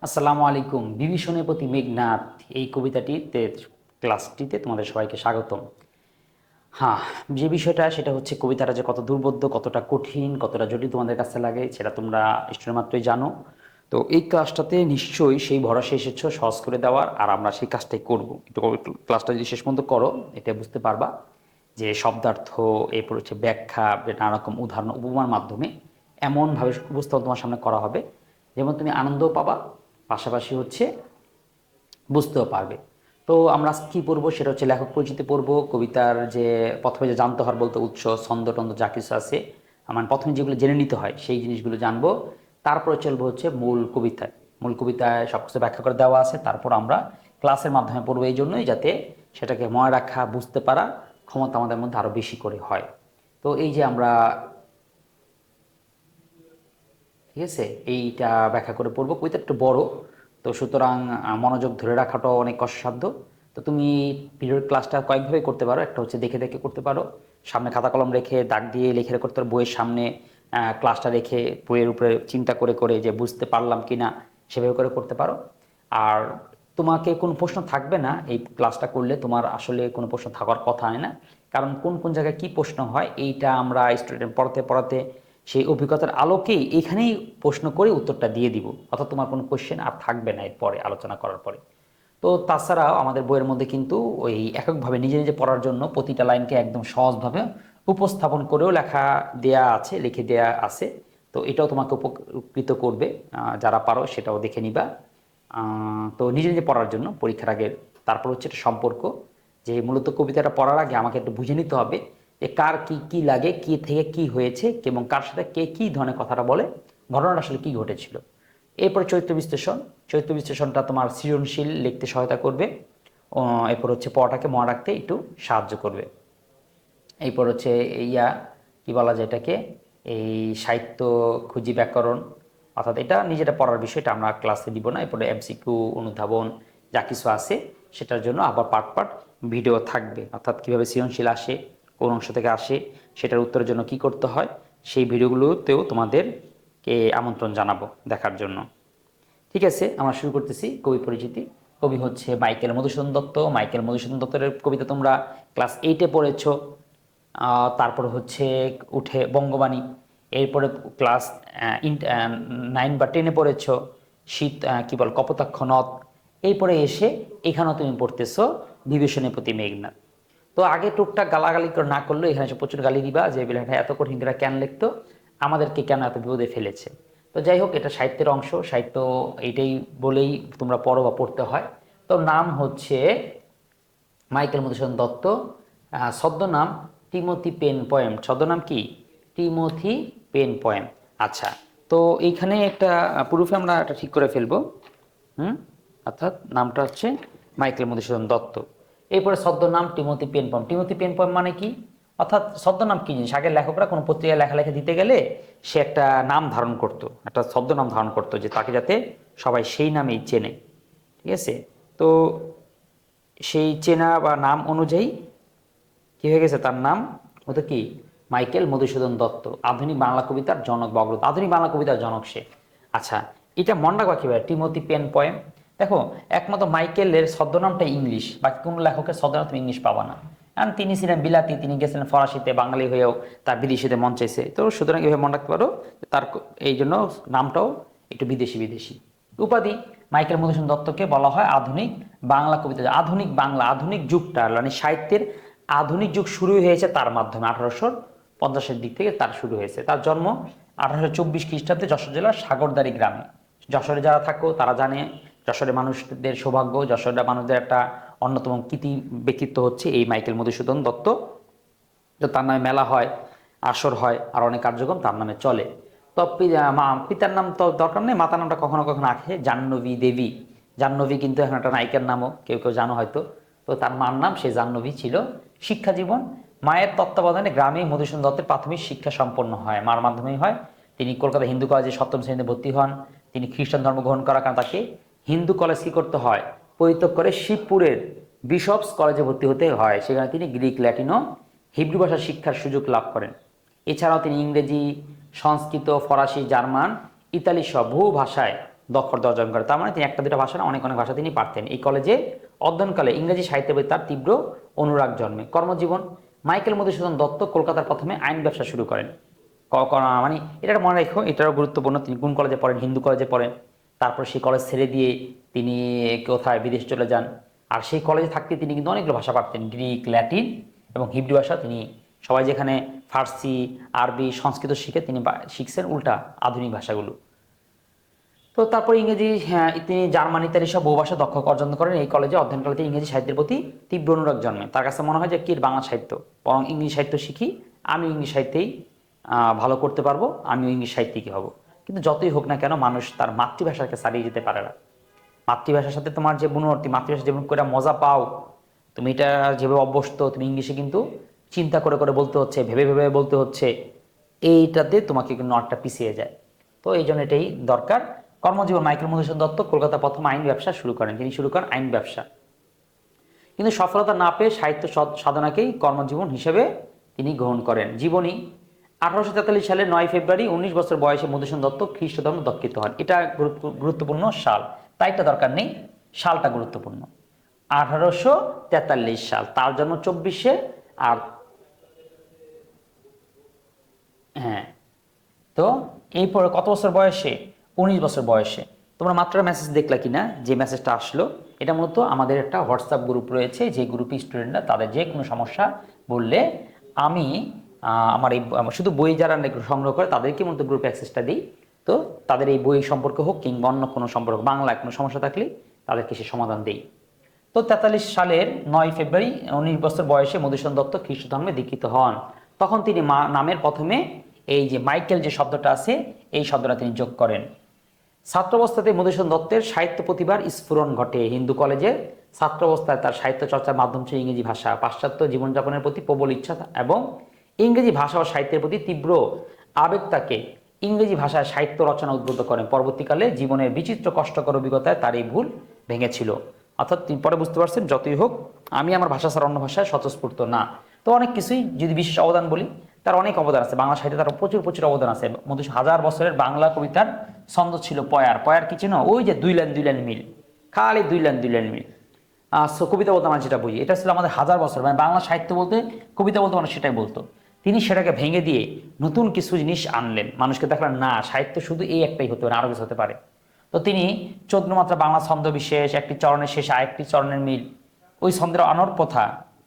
আসসালামু আলাইকুম। বিভীষণের প্রতি মেঘনাদ এই কবিতাটিতে ক্লাসটিতে তোমাদের সবাইকে স্বাগতম। হ্যাঁ, যে বিষয়টা সেটা হচ্ছে কবিতাটা যে কত দুর্বোধ্য, কতটা কঠিন, কতটা জটিল তোমাদের কাছে লাগে সেটা তোমরা স্টুডেন্ট মাত্রই জানো। তো এই ক্লাসটাতে নিশ্চয়ই সেই ভরসা এসেছো সহজ করে দেওয়ার, আর আমরা সেই কাজটাই করব। একটু ক্লাসটা যদি শেষ পর্যন্ত করো এটা বুঝতে পারবা যে শব্দার্থ, এরপর হচ্ছে ব্যাখ্যা, নানা রকম উদাহরণ উপমার মাধ্যমে এমনভাবে উপস্থাপন তোমার সামনে করা হবে যেমন তুমি আনন্দও পাবা, পাশাপাশি হচ্ছে বুঝতেও পারবে। তো আমরা কি পড়বো সেটা হচ্ছে লেখক পরিচিতি পড়বো, কবিতার যে প্রথমে যে জানতে হয় বলতে উৎস ছন্দ টন্দ যা কিছু আছে আমার প্রথমে যেগুলো জেনে নিতে হয় সেই জিনিসগুলো জানবো। তারপরে চলবো হচ্ছে মূল কবিতায়। মূল কবিতায় সব কিছু ব্যাখ্যা করে দেওয়া আছে, তারপর আমরা ক্লাসের মাধ্যমে পড়বো এই জন্যই যাতে সেটাকে মনে রাখা বুঝতে পারা ক্ষমতা আমাদের মধ্যে আরও বেশি করে হয়। তো এই যে আমরা, ঠিক আছে, এইটা ব্যাখ্যা করে পড়বো। কবিতা একটু বড়, তো সুতরাং মনোযোগ ধরে রাখাটাও অনেক কষ্টসাধ্য। তো তুমি পিরিয়ড ক্লাসটা কয়েকভাবে করতে পারো। একটা হচ্ছে দেখে দেখে করতে পারো, সামনে খাতা কলম রেখে দাগ দিয়ে লিখে করতে পারো, বইয়ের সামনে ক্লাসটা রেখে বইয়ের উপরে চিন্তা করে করে যে বুঝতে পারলাম কি না সেভাবে করে করতে পারো। আর তোমাকে কোনো প্রশ্ন থাকবে না এই ক্লাসটা করলে, তোমার আসলে কোনো প্রশ্ন থাকার কথা হয় না, কারণ কোন কোন জায়গায় কী প্রশ্ন হয় এইটা আমরা স্টুডেন্ট পড়াতে পড়াতে সেই অভিজ্ঞতার আলোকেই এখানেই প্রশ্ন করে উত্তরটা দিয়ে দিব, অর্থাৎ তোমার কোনো কোশ্চেন আর থাকবে না এরপরে আলোচনা করার পরে। তো তাছাড়াও আমাদের বইয়ের মধ্যে কিন্তু ওই এককভাবে নিজে নিজে পড়ার জন্য প্রতিটা লাইনকে একদম সহজভাবে উপস্থাপন করেও লেখা দেয়া আছে, লিখে দেয়া আছে। তো এটাও তোমাকে উপকৃত করবে, যারা পারো সেটাও দেখে নিবা। তো নিজে নিজে পড়ার জন্য পরীক্ষার আগের। তারপর হচ্ছে একটা সম্পর্ক, যে মূলত কবিতাটা পড়ার আগে আমাকে একটু বুঝে নিতে হবে যে কার কি কি লাগে, কি থেকে কি হয়েছে, এবং কার সাথে কে কী ধরনের কথাটা বলে, ঘটনাটা আসলে কী ঘটেছিল। এরপরে চরিত্র বিশ্লেষণ। চরিত্র বিশ্লেষণটা তোমার সৃজনশীল লিখতে সহায়তা করবে। এরপর হচ্ছে পড়াটাকে মনে রাখতে একটু সাহায্য করবে। এরপর হচ্ছে ইয়া কি বলা যায় এটাকে, এই সাহিত্য খুঁজি ব্যাকরণ, অর্থাৎ এটা নিজেটা পড়ার বিষয়টা আমরা ক্লাসে দিব না। এরপরে এমসিকিউ অনুধাবন যা কিছু আছে সেটার জন্য আবার পার্ট পার্ট ভিডিও থাকবে, অর্থাৎ কীভাবে সৃজনশীল আসে, কোন অংশ থেকে আসে, সেটার উত্তরের জন্য কি করতে হয়, সেই ভিডিওগুলোতেও তোমাদেরকে আমন্ত্রণ জানাবো দেখার জন্য। ঠিক আছে, আমরা শুরু করতেছি কবি পরিচিতি। কবি হচ্ছে মাইকেল মধুসূদন দত্ত। মাইকেল মধুসূদন দত্তের কবিতা তোমরা ক্লাস 8-এ পড়েছো। তারপর হচ্ছে উঠে বঙ্গবাণী। এরপরে ক্লাস 9 বা 10-এ পড়েছ শীত, কি বল, কপোতাক্ষ নদ। এরপরে এসে এখানেও তুমি পড়তেছো বিভীষণের প্রতি মেঘনাদ। তো আগে টুকটাক গালাগালি করে না করলেও এখানে এসে প্রচুর গালি দিবা যে বিলাটা এত কঠিন করে কেন লিখতো, আমাদেরকে কেন এত বিপদে ফেলেছে। তো যাই হোক, এটা সাহিত্যের অংশ, সাহিত্য এইটাই বলেই তোমরা পড়ো বা পড়তে হয়। তো নাম হচ্ছে মাইকেল মধুসূদন দত্ত, ছদ্মনাম টিমোথি পেন পোয়েম। ছদ্মনাম কি? Timothy pen poem. আচ্ছা, তো এইখানে একটা প্রুফে আমরা এটা ঠিক করে ফেলবো। অর্থাৎ নামটা হচ্ছে মাইকেল মধুসূদন দত্ত। এরপরে ছদ্মনাম Timothy pen poem. Timothy pen poem মানে কি? অর্থাৎ ছদ্মনাম কি জিনিস, আগের লেখকরা কোনো পত্রিকায় লেখালেখি দিতে গেলে সে একটা নাম ধারণ করত, একটা ছদ্মনাম ধারণ করতো, যে তাকে যাতে সবাই সেই নামেই চেনে। ঠিক আছে, তো সেই চেনা বা নাম অনুযায়ী কি হয়ে গেছে, তার নাম হতো কি মাইকেল মধুসূদন দত্ত। আধুনিক বাংলা কবিতার জনক বা অগ্রদূত, আধুনিক বাংলা কবিতার জনক সে। আচ্ছা, এটা মনে রাখবা কীভাবে, টিমোথি পেন পোয়েম। দেখো, একমাত্র মাইকেলের ছদ্মনামটা ইংলিশ, বাকি কোনো লেখকের ছদ্মনাম তুমি ইংলিশ পাবা না। কারণ তিনি ছিলেন বিলাতি, তিনি গেছিলেন ফরাসিতে, বাঙালি হয়েও তার বিদেশিতে মন চাইছে। তো সুতরাং এভাবে মনে রাখতে পারো তার, এই জন্য নামটাও একটু বিদেশি বিদেশি। উপাধি, মাইকেল মধুসূদন দত্তকে বলা হয় আধুনিক বাংলা কবিতা। আধুনিক বাংলা, আধুনিক যুগটা মানে সাহিত্যের আধুনিক যুগ শুরু হয়েছে তার মাধ্যমে। 1850-এর দিক থেকে তার শুরু হয়েছে। তার জন্ম 1824 খ্রিস্টাব্দে যশোর জেলার সাগরদাড়ি গ্রামে। যশোরে যারা থাকো তারা জানে যশোরের মানুষদের সৌভাগ্য, যশোরের মানুষদের একটা অন্যতম কৃতি ব্যক্তিত্ব হচ্ছে এই মাইকেল মধুসূদন দত্ত। তো তার নামে মেলা হয়, আসর হয়, আর অনেক কার্যক্রম তার নামে চলে। তো পিতার নাম তো দরকার নেই, মাতার নামটা কখনো কখনো আঁকে জাহ্নবী দেবী। জাহ্নবী কিন্তু এখন একটা নায়িকার নামও, কেউ কেউ জানো হয়তো। তো তার মার নাম সে জাহ্নবী ছিল। শিক্ষা জীবন, মায়ের তত্ত্বাবধানে গ্রামে মধুসূদন দত্তের প্রাথমিক শিক্ষা সম্পন্ন হয়, মার মাধ্যমেই হয়। তিনি কলকাতা হিন্দু কলেজে 7ম শ্রেণীতে ভর্তি হন। তিনি খ্রিস্টান ধর্ম গ্রহণ করার কারণে তাকে হিন্দু কলেজ কী করতে হয়, পরিত্যাগ করে শিবপুরের বিশপস কলেজে ভর্তি হতে হয়। সেখানে তিনি গ্রিক, ল্যাটিন ও হিব্রু ভাষা শিক্ষার সুযোগ লাভ করেন। এছাড়াও তিনি ইংরেজি, সংস্কৃত, ফরাসি, জার্মান, ইতালি সহ বহু ভাষায় দক্ষতা অর্জন করে। তার মানে তিনি একটা দুটো ভাষা না, অনেক অনেক ভাষা তিনি পারতেন। এই কলেজে অধ্যয়নকালে ইংরেজি সাহিত্যের প্রতি তার তীব্র অনুরাগ জন্মে। কর্মজীবন: মাইকেল মধুসূদন দত্ত কলকাতার প্রথমে আইন ব্যবসা শুরু করেন। মানে এটা মনে রেখো, এটাও গুরুত্বপূর্ণ। তিনি কোন কলেজে পড়েন? হিন্দু কলেজে পড়েন। তারপর সেই কলেজ ছেড়ে দিয়ে তিনি কোথায় বিদেশ চলে যান। আর সেই কলেজে থাকতে তিনি কিন্তু অনেকগুলো ভাষা পারতেন, গ্রিক, ল্যাটিন এবং হিব্রু ভাষা। তিনি সবাই যেখানে ফার্সি, আরবি, সংস্কৃত শিখে তিনি শিখছেন উল্টা আধুনিক ভাষাগুলো। তো তারপর ইংরেজি, হ্যাঁ, তিনি জার্মান, ইত্যাদি সব বহু ভাষা দক্ষ অর্জন করেন। এই কলেজে অধ্যয়নকালে তিনি ইংরেজি সাহিত্যের প্রতি তীব্র অনুরাগ জন্মে। তার কাছে মনে হয় যে কি বাংলা সাহিত্য, বরং ইংরেজি সাহিত্য শিখি, আমি ইংলিশ সাহিত্যেই ভালো করতে পারবো, আমিও ইংলিশ সাহিত্যিকই হব। কিন্তু যতই হোক না কেন, মানুষ তার মাতৃভাষাকে ছাড়িয়ে যেতে পারে না। মাতৃভাষার সাথে তোমার যে বুনবর্তী, মাতৃভাষা যেমন করে মজা পাও, তুমি এটা যেভাবে অভ্যস্ত, তুমি ইংলিশে কিন্তু চিন্তা করে করে বলতে হচ্ছে, ভেবে ভেবে বলতে হচ্ছে, এইটাতে তোমাকে কিন্তু নটটা পিছিয়ে যায়। তো এই জন্য এটাই দরকার। কর্মজীবন: মাইকেল মধুসূদন দত্ত কলকাতা প্রথম আইন ব্যবসা শুরু করেন। তিনি শুরু করেন আইন ব্যবসা, কিন্তু সফলতা না পেয়ে সাহিত্য সাধনাকেই কর্মজীবন হিসেবে তিনি গ্রহণ করেন। জীবনী: 1843 সালের 9 ফেব্রুয়ারি 19 বছর বয়সে মধুসূদন দত্ত খ্রিস্ট ধর্ম দীক্ষিত হন। এটা গুরুত্বপূর্ণ সাল, তাইটা দরকার নেই, সালটা গুরুত্বপূর্ণ। 1843 সাল, তার জন্ম 24-এ। আর হ্যাঁ, তো এই পরে কত বছর বয়সে? 19 বছর বয়সে। তোমরা মাত্র মেসেজ দেখলা কিনা, যে মেসেজটা আসলো, এটা মূলত আমাদের একটা হোয়াটসঅ্যাপ গ্রুপ রয়েছে, যে গ্রুপে স্টুডেন্টরা তাদের যে কোনো সমস্যা বললে আমি আমার এই শুধু বই যারা সংগ্রহ করে তাদেরকে মূলত গ্রুপে অ্যাক্সেসটা দিই। তো তাদের এই বই সম্পর্কে হোক কিংবা অন্য কোনো সম্পর্ক, বাংলায় কোনো সমস্যা থাকলে তাদেরকে সে সমাধান দেই। তো 43 সালের 9 ফেব্রুয়ারি 19 বছর বয়সে মধুসূদন দত্ত খ্রিস্ট ধর্মে দীক্ষিত হন। তখন তিনি নামের প্রথমে এই যে মাইকেল যে শব্দটা আছে, এই শব্দটা তিনি যোগ করেন। ছাত্রাবস্থাতে মধুসূদন দত্তের সাহিত্য প্রতিভার স্ফুরণ ঘটে। হিন্দু কলেজে ছাত্রাবস্থায় তার সাহিত্য চর্চার মাধ্যম ছিল ইংরেজি ভাষা। পাশ্চাত্য জীবনযাপনের প্রতি প্রবল ইচ্ছা এবং ইংরেজি ভাষা ও সাহিত্যের প্রতি তীব্র আবেগ তাকে ইংরেজি ভাষায় সাহিত্য রচনা উদ্বুদ্ধ করেন। পরবর্তীকালে জীবনের বিচিত্র কষ্টকর অভিজ্ঞতায় তার এই ভুল ভেঙেছিল। অর্থাৎ তিনি পরে বুঝতে পারছেন, যতই হোক আমি আমার ভাষা ছাড়া অন্য ভাষায় স্বতঃস্ফূর্ত না। তো অনেক কিছুই, যদি বিশেষ অবদান বলি, তার অনেক অবদান আছে বাংলা সাহিত্যে, তার প্রচুর প্রচুর অবদান আছে। হাজার বছরের বাংলা কবিতার ছন্দ ছিল পয়ার। পয়ার কি চিনো? ওই যে দুই লাইন মিল, খালি দুই লাইন মিল। কবিতা বলতে আমরা যেটা বুঝি, এটা ছিল আমাদের হাজার বছর, মানে বাংলা সাহিত্য বলতে, কবিতা বলতে মানুষ সেটাই বলতো। তিনি সেটাকে ভেঙে দিয়ে নতুন কিছু জিনিস আনলেন, মানুষকে দেখলেন না সাহিত্য শুধু এই একটাই হতে পারে, আরো কিছু হতে পারে। তো তিনি 14 মাত্রা বাংলা ছন্দ বিশেষ, একটি চরণের শেষে আরেকটি চরণের মিল, ওই ছন্দের আনোর প্রথা,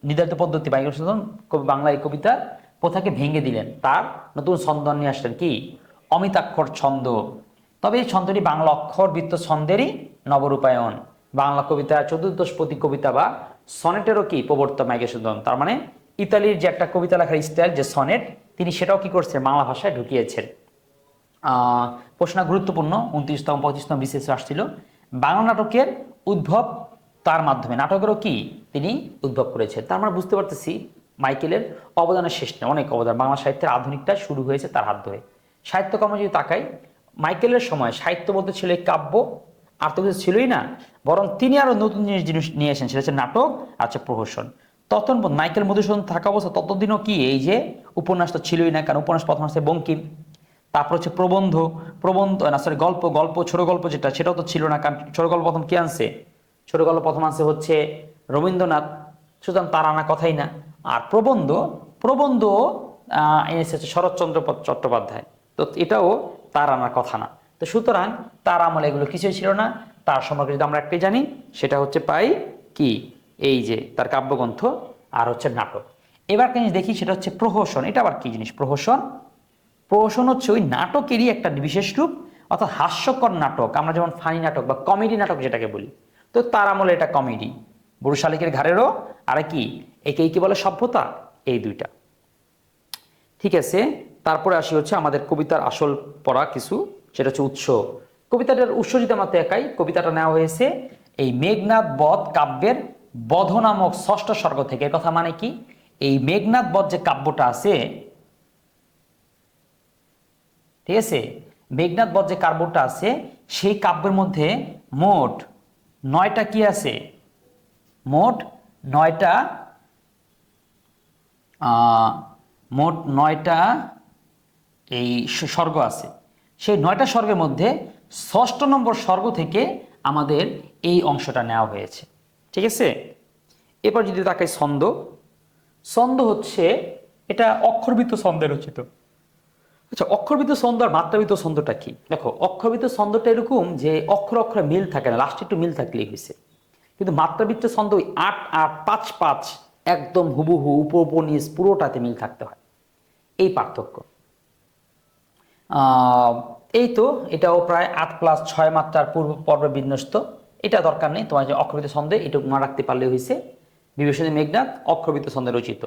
নির্ধারিত পদ্ধতি, বাংলা এই কবিতার প্রথাকে ভেঙে দিলেন। তার নতুন ছন্দ নিয়ে আসলেন, কি? অমিতাক্ষর ছন্দ। তবে এই ছন্দটি বাংলা অক্ষর বৃত্ত ছন্দেরই নবরূপায়ণ। বাংলা কবিতা চতুর্দশপদী কবিতা বা সনেটেরও কি প্রবর্তক মাইকেল মধুসূদন। তার মানে ইতালির যে একটা কবিতা লেখার স্টাইল, যে সনেট, তিনি সেটাও কি করছেন? বাংলা ভাষায় ঢুকিয়েছেন। প্রশ্ন গুরুত্বপূর্ণ, 29তম 25তম বিশেষ আসছিল। বাংলা নাটকের উদ্ভব তার মাধ্যমে, নাটকেরও কি তিনি উদ্ভব করেছেন। তার মানে বুঝতে পারতেছি মাইকেলের অবদানের শেষ নেই, অনেক অবদান। বাংলা সাহিত্যের আধুনিকটা শুরু হয়েছে তার হাত ধরে। সাহিত্যকর্ম যদি তাকাই, মাইকেলের সময় সাহিত্য বলতে ছিল এই কাব্য, আর তো কিছু ছিলই না, বরং তিনি আরো নতুন জিনিস নিয়ে এসেছেন, সেটা হচ্ছে নাটক, আছে প্রহসন। তখন মাইকেল মধুসূদন থাকা অবস্থা ততদিনও কি এই যে উপন্যাস তো ছিলই না, কারণ উপন্যাস প্রথম আসছে বঙ্কিম। তারপর হচ্ছে প্রবন্ধ, গল্প, ছোট গল্প যেটা, সেটাও তো ছিল না, কারণ ছোট গল্প প্রথম কে আনছে? ছোট গল্প প্রথম আনছে হচ্ছে রবীন্দ্রনাথ, সুতরাং তার আনা কথাই না। আর প্রবন্ধ এনেছে হচ্ছে শরৎচন্দ্র চট্টোপাধ্যায়, তো এটাও তার আনার কথা না। তো সুতরাং তার আমলে এগুলো কিছুই ছিল না। তার সম্পর্কে যদি আমরা একটাই জানি, সেটা হচ্ছে পাই কি, এই যে তার কাব্যগ্রন্থ আর হচ্ছে নাটক। এবার জিনিস দেখি, সেটা হচ্ছে প্রহসন। এটা আবার কি জিনিস প্রহসন? প্রহসন হচ্ছে ওই নাটকেরই একটা বিশেষ রূপ, অর্থাৎ হাস্যকর নাটক, আমরা যেমন ফানি নাটক বা কমেডি নাটক যেটাকে বলি। তো তার আমলে এটা কমেডি। বুড়ো শালিকের ঘাড়েরও আর কি, একে বলে সভ্যতা, এই দুইটা। ঠিক আছে, তারপরে আসি হচ্ছে আমাদের কবিতার আসল পড়া কিছু, সেটা হচ্ছে উৎস। কবিতাটার উৎস যদি আমরা দেখাই, কবিতাটা নেওয়া হয়েছে এই মেঘনাদ বধ কাব্যের বধ নামক 6ষ্ঠ সর্গ থেকে। এর কথা মানে কি, এই মেঘনাদ বধ যে কাব্যটা আছে, ঠিক আছে, মেঘনাদ বধ যে কাব্যটা আছে, সেই কাব্যের মধ্যে মোট 9টা কি আছে? মোট 9টা এই স্বর্গ আছে। সেই 9টা স্বর্গের মধ্যে ষষ্ঠ নম্বর স্বর্গ থেকে আমাদের এই অংশটা নেওয়া হয়েছে। ঠিক আছে, এরপর যদি তাকাই ছন্দ, ছন্দ হচ্ছে এটা অক্ষরবৃত্ত ছন্দে রচিত। আচ্ছা, অক্ষরবৃত্ত ছন্দ আর মাত্রাবৃত্ত ছন্দটা কি? দেখো, অক্ষরবৃত্ত ছন্দটা এরকম যে অক্ষর অক্ষরে মিল থাকে না, লাস্টে একটু মিল থাকলেই হয়েছে। কিন্তু মাত্রাবৃত্ত ছন্দ ওই ৮ ৮ ৫ ৫ একদম হুবহু উপর উপর নিচ পুরোটাতে মিল থাকতে হয়, এই পার্থক্য। এই তো, এটাও প্রায় ৮+৬ মাত্রার পূর্ব পর্বে বিন্যস্ত। এটা দরকার নেই, তোমার যে অক্ষরবৃত্ত ছন্দে এটুকু মনে রাখতে পারলে হয়েছে। বিভূষণী মেঘনাদ অক্ষরবৃত্ত ছন্দে রচিত।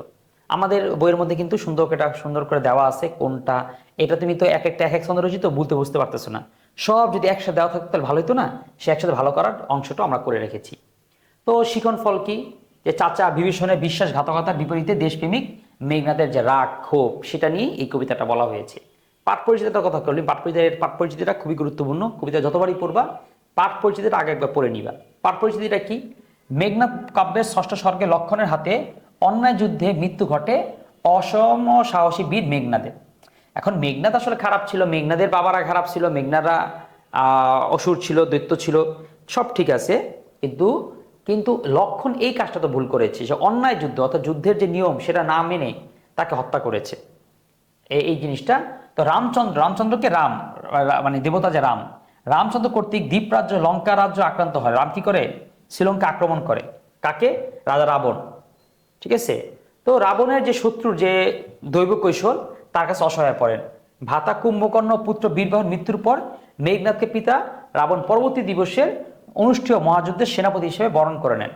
আমাদের বইয়ের মধ্যে কিন্তু সুন্দর করে দেওয়া আছে কোনটা। এটা তুমি তো এক একটা এক এক ছন্দে রচিত, বুঝতে পারতেছো না। সব যদি একসাথে দেওয়া থাকতো তাহলে ভালো হতো না, সে একসাথে ভালো করার অংশটা আমরা করে রেখেছি। তো শিখন ফল কি? যে চাচা বিভীষণের বিশ্বাসঘাতকতার বিপরীতে দেশপ্রেমিক মেঘনাদের যে রাগ ক্ষোভ, সেটা নিয়ে এই কবিতাটা বলা হয়েছে। পাঠ পরিচিতিটার কথা বলি। পাঠ পরিচিতিটা খুবই গুরুত্বপূর্ণ। কবিতা যতবারই পড়বা পাঠ পরিচিতিটা আগে একবার পড়ে নিবা। পাঠ পরিচিতিটা কি? মেঘনাদ কাব্যের ষষ্ঠ স্বর্গে লক্ষণের হাতে অন্যায় যুদ্ধে মৃত্যু ঘটে অসম সাহসী বীর মেঘনাদের। এখন মেঘনাদ আসলে খারাপ ছিল, মেঘনাদের বাবারা খারাপ ছিল, মেঘনাদরা অসুর ছিল, দৈত্য ছিল, সব ঠিক আছে। কিন্তু কিন্তু লক্ষণ এই কাজটা তো ভুল করেছে, যে অন্যায় যুদ্ধ অর্থাৎ যুদ্ধের যে নিয়ম সেটা না মেনে তাকে হত্যা করেছে, এই জিনিসটা। তো রামচন্দ্রকে মানে দেবতা যে রামচন্দ্র কর্তৃক দ্বীপরাজ্য লঙ্কা রাজ্য আক্রান্ত হয়। রাম কি করে? শ্রীলঙ্কা আক্রমণ করে। কাকে? রাজা রাবণ। ঠিক আছে, তো রাবণের যে শত্রুর যে দৈব কৈশোর, তার কাছে অসহায় পড়েন। ভ্রাতা কুম্ভকর্ণ পুত্র বীরবাহুর মৃত্যুর পর মেঘনাদকে পিতা রাবণ পরবর্তী দিবসের অনুষ্ঠেয় মহাযুদ্ধের সেনাপতি হিসেবে বরণ করে নেন।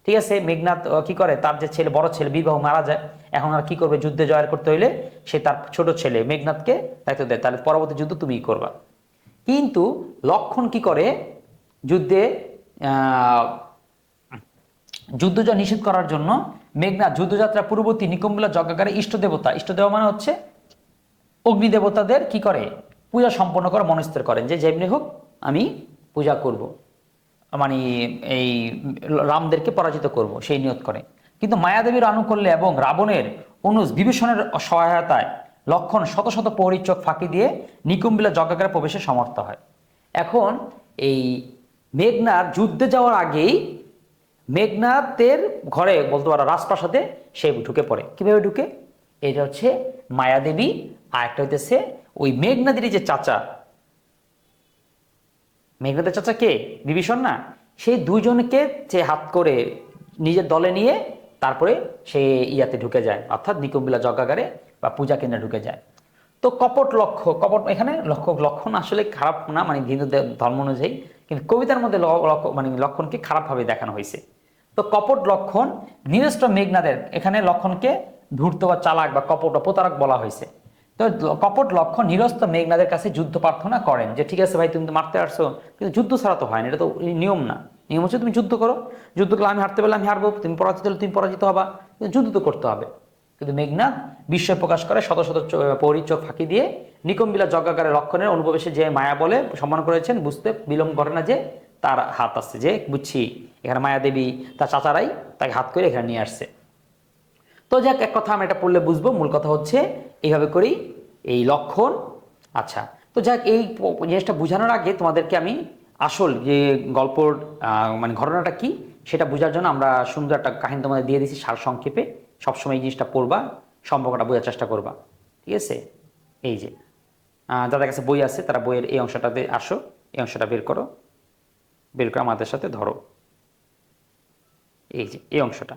ঠিক আছে, মেঘনাদ কি করে? তার যে ছেলে, বড় ছেলে বীরবাহু মারা যায়। এখন আর কি করবে? যুদ্ধে জয়ের করতে হইলে সে তার ছোট ছেলে মেঘনাদকে দায়িত্ব দেয়, তাহলে পরবর্তী যুদ্ধ তুমিই করবা। কিন্তু লক্ষণ কি করে? যুদ্ধে যুদ্ধজয় নিষেধ করার জন্য মেঘনাদ যুদ্ধযাত্রা পূর্ববর্তী নিকুম্বলা যজ্ঞাগারে ইষ্টদেব মানে হচ্ছে অগ্নিদেবতাদের কি করে? পূজা সম্পন্ন করে মনস্থির করেন যে যেমনি হোক আমি পূজা করব, মানে এই রামদেরকে পরাজিত করব, সেই নিয়ত করে। কিন্তু মায়াদেবীর আনুকূল্যে এবং রাবণের অনুজ বিভীষণের সহায়তায় লক্ষণ শত শত প্রহরীর চোখ ফাঁকি দিয়ে নিকুম্বিলা যজ্ঞাগারে প্রবেশে সমর্থ হয়। এখন এই মেঘনাদ যুদ্ধে যাওয়ার আগেই মেঘনাদের ঘরে বলতে পারো রাজপ্রাসাদে সে ঢুকে পড়ে। কিভাবে ঢুকে? এটা হচ্ছে মায়াদেবী, আর একটা হইতেছে ওই মেঘনাদেরই যে চাচা, মেঘনাদের চাচা কে? বিভীষণ না? সেই দুইজনকে যে হাত করে নিজের দলে নিয়ে তারপরে সে ইয়াতে ঢুকে যায়, অর্থাৎ নিকুম্বিলা যজ্ঞাগারে বা পূজা কেন্দ্রে ঢুকে যায়। তো কপট এখানে লক্ষণ আসলে খারাপ না, মানে হিন্দু ধর্ম অনুযায়ী, কিন্তু কবিতার মধ্যে মানে লক্ষণকে খারাপভাবে দেখানো হয়েছে। তো কপট লক্ষণ নিরস্ত্র মেঘনাদের, এখানে লক্ষণকে ধূর্ত বা চালাক বা কপট বা প্রতারক বলা হয়েছে। তো কপট লক্ষণ নিরস্ত মেঘনাদের কাছে যুদ্ধ প্রার্থনা করেন যে ঠিক আছে ভাই, তুমি তো মারতে আসছো, কিন্তু যুদ্ধ ছাড়া তো হয় না, এটা তো নিয়ম না। নিয়ম হচ্ছে তুমি যুদ্ধ করো, যুদ্ধ করলে আমি হারতে পারলে আমি হারবো, তুমি পরাজিত হলে তুমি পরাজিত হবা, কিন্তু যুদ্ধ তো করতে হবে। কিন্তু মেঘনাদ বিস্ময় প্রকাশ করে শত শত প্রহরীর চোখ ফাঁকি দিয়ে নিকুম্বিলা যজ্ঞাগারে লক্ষণের অনুপ্রবেশে যে মায়া বলে সম্মান করেছেন, বুঝতে বিলম্ব করে না যে তার হাত আসছে, যে বুঝছি এখানে মায়াদেবী তার চাচারাই তাকে হাত করে এখানে নিয়ে আসছে। তো যাক, এক কথা আমরা এটা পড়লে বুঝবো, মূল কথা হচ্ছে এইভাবে করেই এই লক্ষণ। আচ্ছা, তো যাক, এই জিনিসটা বোঝানোর আগে তোমাদেরকে আমি আসল যে গল্পর মানে ঘটনাটা কি সেটা বোঝার জন্য আমরা সুন্দর একটা কাহিনী তোমাদের দিয়ে দিচ্ছি সার সংক্ষেপে। সবসময় এই জিনিসটা পড়বা, সম্পর্কটা বোঝার চেষ্টা করবা। ঠিক আছে, এই যে যাদের কাছে বই আছে তারা বইয়ের এই অংশটাতে আসো, এই অংশটা বের করো, বের করে আমাদের সাথে ধরো। এই যে এই অংশটা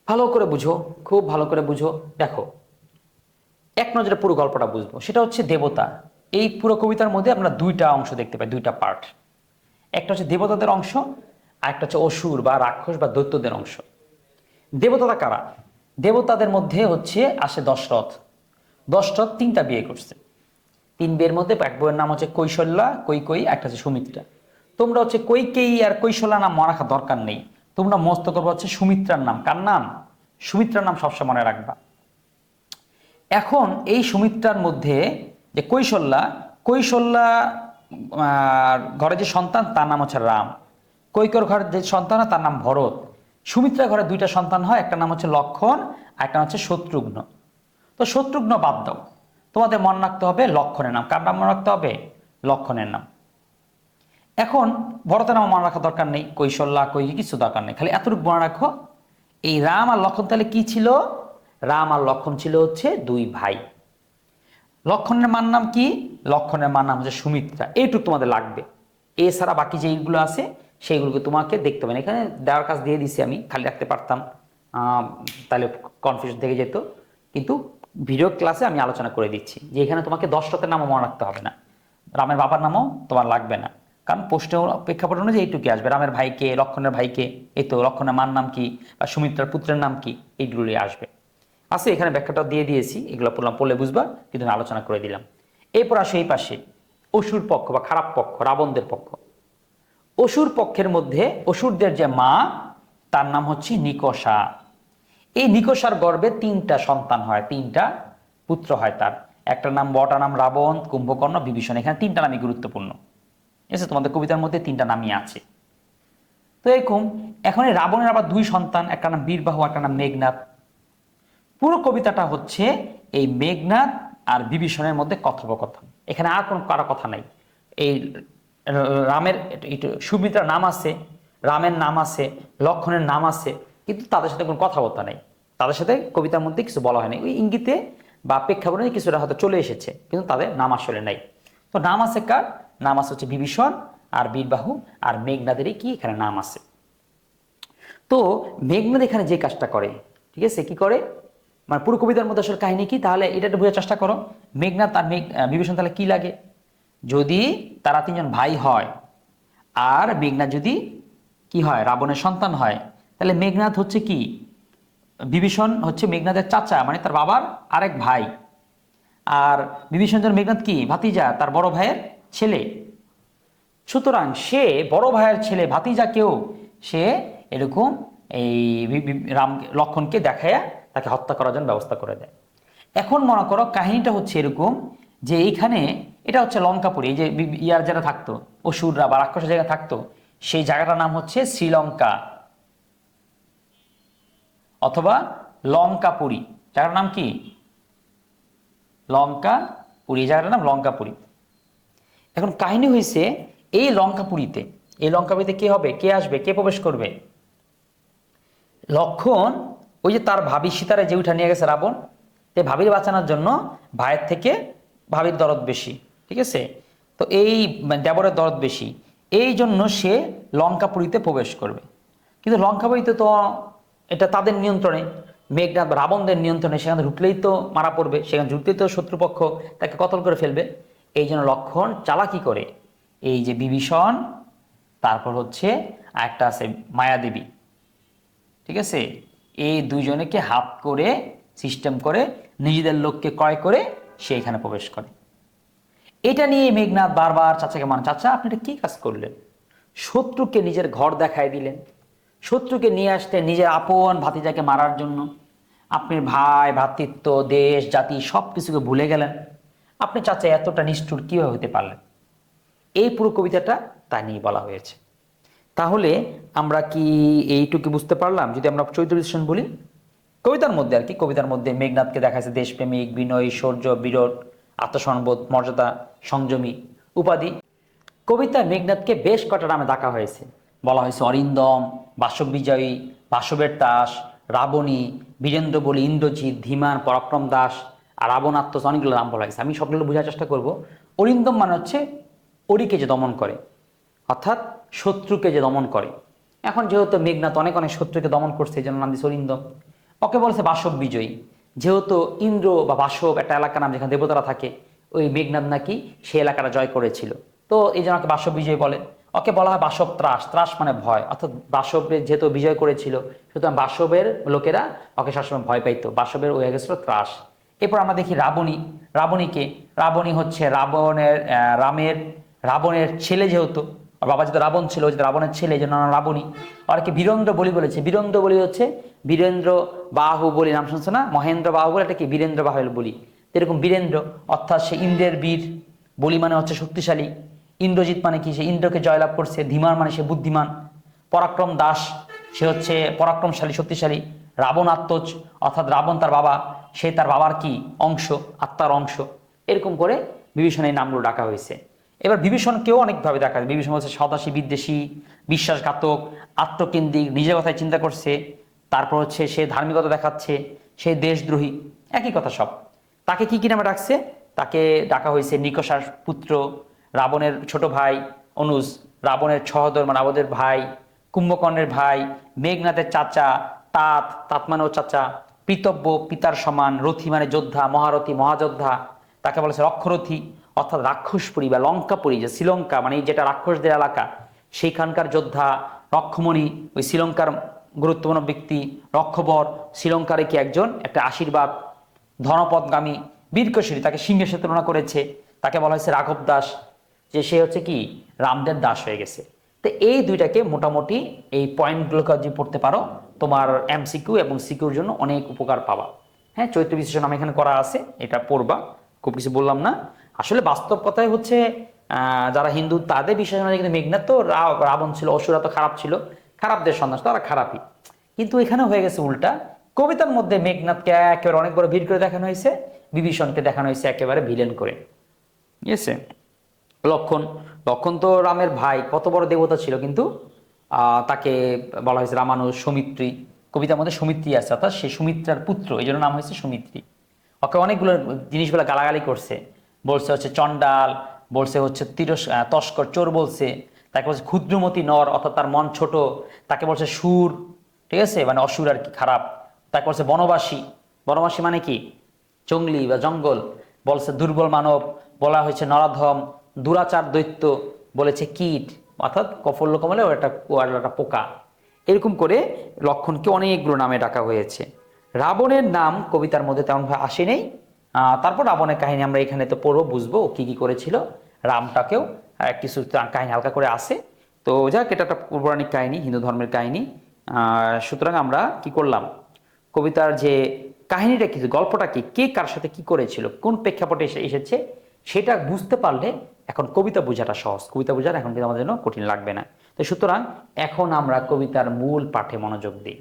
ভালো করে বুঝো, খুব ভালো করে বুঝো। দেখো, এক নজরে পুরো গল্পটা বুঝবো, সেটা হচ্ছে দেবতা। এই পুরো কবিতার মধ্যে আমরা দুইটা অংশ দেখতে পাই, দুইটা পার্ট। একটা হচ্ছে দেবতাদের অংশ, আর একটা হচ্ছে অসুর বা রাক্ষস বা দৈত্যদের অংশ। দেবতারা কারা? দেবতাদের মধ্যে হচ্ছে আসে দশরথ। দশরথ 3টা বিয়ে করছে। 3 বিয়ের মধ্যে এক বইয়ের নাম হচ্ছে কৈশল্যা, কৈকেয়ী, একটা হচ্ছে সুমিত্রা। তোমরা হচ্ছে কৈকেয়ী আর কৈশল্যা নাম মনে রাখার দরকার নেই, তোমরা মস্ত করবো হচ্ছে সুমিত্রার নাম। কার নাম? সুমিত্রার নাম সবসময় মনে রাখবা। এখন এই সুমিত্রার মধ্যে যে কৈশল্যা ঘরে যে সন্তান তার নাম হচ্ছে রাম। কৈকর ঘরের যে সন্তান হয় তার নাম ভরত। সুমিত্রা ঘরে 2টা সন্তান হয়, একটা নাম হচ্ছে লক্ষণ আর একটা হচ্ছে শত্রুঘ্ন। তো শত্রুঘ্ন বাদ দাও, তোমাদের মনে রাখতে হবে লক্ষণের নাম। কার নাম মনে রাখতে হবে? লক্ষণের নাম। এখন বড়দের নাম মনে রাখা দরকার নেই, কৈশল্যা কৈকি কিছু দরকার নেই, খালি এতটুকু মনে রাখো এই রাম আর লক্ষণ তাহলে কি ছিল? রাম আর লক্ষণ ছিল হচ্ছে দুই ভাই। লক্ষণের মার নাম কি? লক্ষণের মার নাম হচ্ছে সুমিত্রা। এইটুকু তোমাদের লাগবে। এছাড়া বাকি যেইগুলো আছে সেইগুলোকে তোমাকে দেখতে হবে না। এখানে দেওয়ার কাজ দিয়ে দিছি আমি, খালি রাখতে পারতাম, তাহলে কনফিউশন থেকে যেত। কিন্তু ভিডিও ক্লাসে আমি আলোচনা করে দিচ্ছি যে এখানে তোমাকে দশরথের নামও মনে রাখতে হবে না, রামের বাবার নামও তোমার লাগবে না, কারণ প্রশ্ন প্রেক্ষাপট অনুযায়ী এইটুকু আসবে। রামের ভাইকে, লক্ষণের ভাইকে, এই তো লক্ষণের মার নাম কি বা সুমিত্রার পুত্রের নাম কি, এইগুলোই আসবে। আছে এখানে ব্যাখ্যাটা দিয়ে দিয়েছি, এগুলো পড়লে বুঝবা, কিন্তু আমি আলোচনা করে দিলাম। এরপর আসে এই পাশে অসুর পক্ষ বা খারাপ পক্ষ, রাবণদের পক্ষ। অসুর পক্ষের মধ্যে অসুরদের যে মা, তার নাম হচ্ছে নিকষা। এই নিকষার গর্ভে 3টা সন্তান হয়, 3টা পুত্র হয় তার। একটা নাম, বড়টা নাম রাবণ, কুম্ভকর্ণ, বিভীষণ। এখানে 3টা নামই গুরুত্বপূর্ণ। ঠিক আছে, তোমাদের কবিতার মধ্যে 3টা নামই আছে। তো এরকম এখন এই রাবণের আবার 2 সন্তান, একটা নাম বীরবাহু, একটা নাম মেঘনাদ। পুরো কবিতাটা হচ্ছে এই মেঘনাদ আর বিভীষণের মধ্যে কথোপকথন, এখানে আর কোনো কারো কথা নাই। এই রামের সুমিত্রার নাম আছে, রামের নাম আছে, লক্ষণের নাম আছে, কিন্তু তাদের সাথে কোনো কথাবার্তা নেই। তাদের সাথে কবিতার মধ্যে কিছু বলা হয়নি, ওই ইঙ্গিতে বা প্রেক্ষাপটে কিছুটা হয়তো চলে এসেছে, কিন্তু তাদের নাম আসলে নাই। তো নাম আছে কার? নাম আছে হচ্ছে বিভীষণ আর বীরবাহু আর মেঘনাদেরই কি এখানে নাম আছে। তো মেঘনাদ এখানে যে কাজটা করে, ঠিক আছে, কি করে, মানে পুরো কবিতার মধ্যে আসলে কাহিনী কি, তাহলে এটা একটু বোঝার চেষ্টা করো। মেঘনাদ আর বিভীষণ তাহলে কি লাগে? যদি তারা 3জন ভাই হয় আর মেঘনাদ যদি কি হয়, রাবণের সন্তান হয়, তাহলে মেঘনাদ হচ্ছে কি, বিভীষণ হচ্ছে মেঘনাদের চাচা, মানে তার বাবার আরেক ভাই। আর বিভীষণ যেন মেঘনাদ কি ভাতিজা, তার বড় ভাইয়ের ছেলে। সুতরাং সে বড় ভাইয়ের ছেলে ভাতিজাকেও সে এরকম এই রাম লক্ষণকে দেখায়া তাকে হত্যা করার জন্য ব্যবস্থা করে দেয়। এখন মনে করো কাহিনীটা হচ্ছে এরকম যে এইখানে এটা হচ্ছে লঙ্কাপুরী, এই যে ইয়ার যারা থাকতো, অসুররা বা রাক্ষসের জায়গা থাকতো, সেই জায়গাটার নাম হচ্ছে শ্রীলঙ্কা অথবা লঙ্কাপুরী। জায়গাটার নাম কি? লঙ্কাপুরী, এই জায়গাটার নাম লঙ্কাপুরী। এখন কাহিনী হয়েছে এই লঙ্কাপুরীতে, এই লঙ্কাপুরীতে কে হবে, কে আসবে, কে প্রবেশ করবে? লক্ষণ ওই যে তার ভাবি সীতারে যে উঠা নিয়ে গেছে রাবণ, তে ভাবির বাঁচানোর জন্য ভাইয়ের থেকে ভাবির দরদ বেশি, ঠিক আছে, তো এই দেবরের দরদ বেশি, এই জন্য সে লঙ্কাপুরীতে প্রবেশ করবে। কিন্তু লঙ্কাপুরীতে তো এটা তাদের নিয়ন্ত্রণে, মেঘনাদ বা রাবণদের নিয়ন্ত্রণে, সেখানে ঢুকলেই তো মারা পড়বে, সেখানে ঢুকলেই তো শত্রুপক্ষ তাকে কতল করে ফেলবে। এই জন্য লক্ষণ চালাকি করে এই যে বিভীষণ, তারপর হচ্ছে আরেকটা আছে মায়াদেবী, ঠিক আছে, এই দুইজনকে হাত করে সিস্টেম করে নিজেদের লোককে ক্রয় করে সে এখানে প্রবেশ করে। এটা নিয়ে মেঘনাদ বারবার চাচাকে মানে, চাচা আপনি এটা কি কাজ করলেন? শত্রুকে নিজের ঘর দেখায় দিলেন, শত্রুকে নিয়ে আসতে নিজের আপন ভাতিজাকে মারার জন্য। আপনি ভাই, ভ্রাতৃত্ব, দেশ, জাতি সব কিছুকে ভুলে গেলেন। আপনি চাচা এতটা নিষ্ঠুর কিভাবে হতে পারলেন? এই পুরো কবিতাটা তা নিয়ে বলা হয়েছে। তাহলে আমরা কি এইটুকু বুঝতে পারলাম? যদি আমরা চরিত্র বিশ্লেষণ বলি কবিতার মধ্যে আর কি, কবিতার মধ্যে মেঘনাদকে দেখাচ্ছে দেশপ্রেমিক, বিনয়ী, শৌর্য, বিরট, আত্মসম্বোধ, মর্যাদা, সংযমী উপাধি। কবিতায় মেঘনাদকে বেশ কটা নামে ডাকা হয়েছে, বলা হয়েছে অরিন্দম, বাসব বিজয়ী, বাসবের তাস, রাবণী, বীরেন্দ্র বলি, ইন্দ্রজিৎ, ধীমান, পরাক্রম দাস আর রাবণাত্মজ, অনেকগুলো নাম বলা হয়েছে। আমি সবগুলো বোঝার চেষ্টা করব। অরিন্দম মানে হচ্ছে অরিকে যে দমন করে, অর্থাৎ শত্রুকে যে দমন করে। এখন যেহেতু মেঘনাদ অনেক অনেক শত্রুকে দমন করছে, এই জন্য নাম দিচ্ছে অরিন্দম। ওকে বলেছে বাসব বিজয়ী, যেহেতু ইন্দ্র বা বাসব একটা এলাকার নাম, যেখানে দেবতারা থাকে, ওই মেঘনাদ নাকি সেই এলাকাটা জয় করেছিল, তো এই জন্য ওকে বাসব বিজয় বলে। ওকে বলা হয় বাসব ত্রাস, ত্রাস মানে ভয়, অর্থাৎ বাসবের যেহেতু বিজয় করেছিল, সুতরাং বাসবের লোকেরা ওকে সবসময় ভয় পাইতো, বাসবের হয়ে গেছিল ত্রাস। এরপর আমরা দেখি রাবণী। রাবণীকে, রাবণী হচ্ছে রাবণের ছেলে, যেহেতু আর বাবা যেহেতু রাবণ ছিল, যেহেতু রাবণের ছেলে, এই জন্য রাবণী। আর কি বীরেন্দ্র বলি বলেছে, বীরেন্দ্র বলি হচ্ছে বীরেন্দ্র বাহুবলী, নাম শুনছো না, মহেন্দ্র বাহুবলী, এটা কি বীরেন্দ্র বাহুবলী। এরকম বীরেন্দ্র অর্থাৎ সে ইন্দ্রের বীর, বলি মানে হচ্ছে শক্তিশালী, ইন্দ্রজিৎ মানে কি, সে ইন্দ্রকে জয়লাভ করছে, ধীমান মানে সে বুদ্ধিমান, পরাক্রম দাস সে হচ্ছে পরাক্রমশালী, শক্তিশালী, রাবণ আত্মজ অর্থাৎ রাবণ তার বাবা, সে তার বাবার কি অংশ, আত্মার অংশ। এরকম করে বিভীষণ এই নামগুলো ডাকা হয়েছে। এবার বিভীষণকেও অনেকভাবে দেখা যায়। বিভীষণ হচ্ছে স্বদেশী বিদ্বেষী, বিশ্বাসঘাতক, আত্মকেন্দ্রিক, নিজের কথায় চিন্তা করছে, তারপর হচ্ছে সে ধার্মিকতা দেখাচ্ছে, সে দেশদ্রোহী, একই কথা সব। তাকে কি কি নামে ডাকছে? তাকে ডাকা হয়েছে নিকষার পুত্র, রাবণের ছোট ভাই অনুজ, রাবণের সহোদর মানে রাবণের ভাই, কুম্ভকর্ণের ভাই, মেঘনাথের চাচা, তাত মানেও চাচা, পিতব্য পিতার সমান, রথী মানে যোদ্ধা, মহারথী মহাযোদ্ধা, তাকে বলেছে রক্ষরথী, অর্থাৎ রাক্ষসপুরী বা লঙ্কাপুরী, যে শ্রীলঙ্কা মানে যেটা রাক্ষসদের এলাকা, সেইখানকার যোদ্ধা, রক্ষমণি ওই শ্রীলঙ্কার গুরুত্বপূর্ণ ব্যক্তি, রক্ষবর শ্রীলঙ্কার কি একজন একটা আশীর্বাদ, ধনপদগামী, বীরকেশরী, তাকে সিংহের সাথে তুলনা করেছে। তাকে বলা হয়েছে রাঘব দাস, যে সে হচ্ছে কি রামদের দাস হয়ে গেছে। তো এই দুইটাকে মোটামুটি এই পয়েন্টগুলোকে যদি পড়তে পারো, তোমার এমসিকিউ এবং সিকিউর জন্য অনেক উপকার পাবা। হ্যাঁ, চরিত্র বিশ্লেষণ আমি এখানে করা আছে, এটা পড়বা, খুব কিছু বললাম না। আসলে বাস্তব কথাই হচ্ছে যারা হিন্দু তাদের বিশ্বাস অনুযায়ী কিন্তু মেঘনাথ তো রাবণ ছিল, অসুরা তো খারাপ ছিল, খারাপদের সন্ন্যাস, তারা খারাপই। কিন্তু এখানে হয়ে গেছে উল্টা, কবিতার মধ্যে মেঘনাথকে একেবারে অনেক বড় ভিড় করে দেখানো হয়েছে, বিভীষণকে দেখানো হয়েছে একেবারে ভিলেন করে। ঠিক আছে? লক্ষণ, লক্ষণ তো রামের ভাই, কত বড় দেবতা ছিল, কিন্তু তাকে বলা হয়েছে রামানুজ, সৌমিত্রী, কবিতার মধ্যে সৌমিত্রী আছে, অর্থাৎ সে সুমিত্রার পুত্র, এই জন্য নাম হয়েছে সৌমিত্রী। ওকে অনেকগুলো জিনিসগুলো গালাগালি করছে, বলছে হচ্ছে চণ্ডাল, বলছে হচ্ছে তস্কর চোর বলছে, তাকে বলছে ক্ষুদ্রমতি নর, অর্থাৎ তার মন ছোট, তাকে বলছে সুর, ঠিক আছে, মানে অসুর আর কি, খারাপ। তাকে বলছে বনবাসী, বনবাসী মানে কি জঙ্গলি বা জঙ্গল, বলছে দুর্বল মানব, বলা হয়েছে নরাধম, দুরাচার দৈত্য, বলেছে কীট, অর্থাৎ কফল্য কমলে একটা পোকা। এরকম করে লক্ষণকে অনেকগুলো নামে ডাকা হয়েছে। রাবণের নাম কবিতার মধ্যে তেমনভাবে আসে নেই। তারপর রাবণের কাহিনী আমরা এখানে তো পড়বো, বুঝবো কি কি করেছিল। রামটাকেও কিছু কাহিনী হালকা করে আসে। তো যাক, এটা একটা পৌরাণিক কাহিনী, হিন্দু ধর্মের কাহিনী। সুতরাং আমরা কি করলাম, কবিতার যে কাহিনীটা কি, গল্পটা কি, কে কার সাথে কি করেছিল, কোন প্রেক্ষাপটে এসেছে, সেটা বুঝতে পারলে এখন কবিতা বোঝাটা সহজ। কবিতা বোঝাটা এখন কিন্তু আমাদের জন্য কঠিন লাগবে না। তো সুতরাং এখন আমরা কবিতার মূল পাঠে মনোযোগ দিই।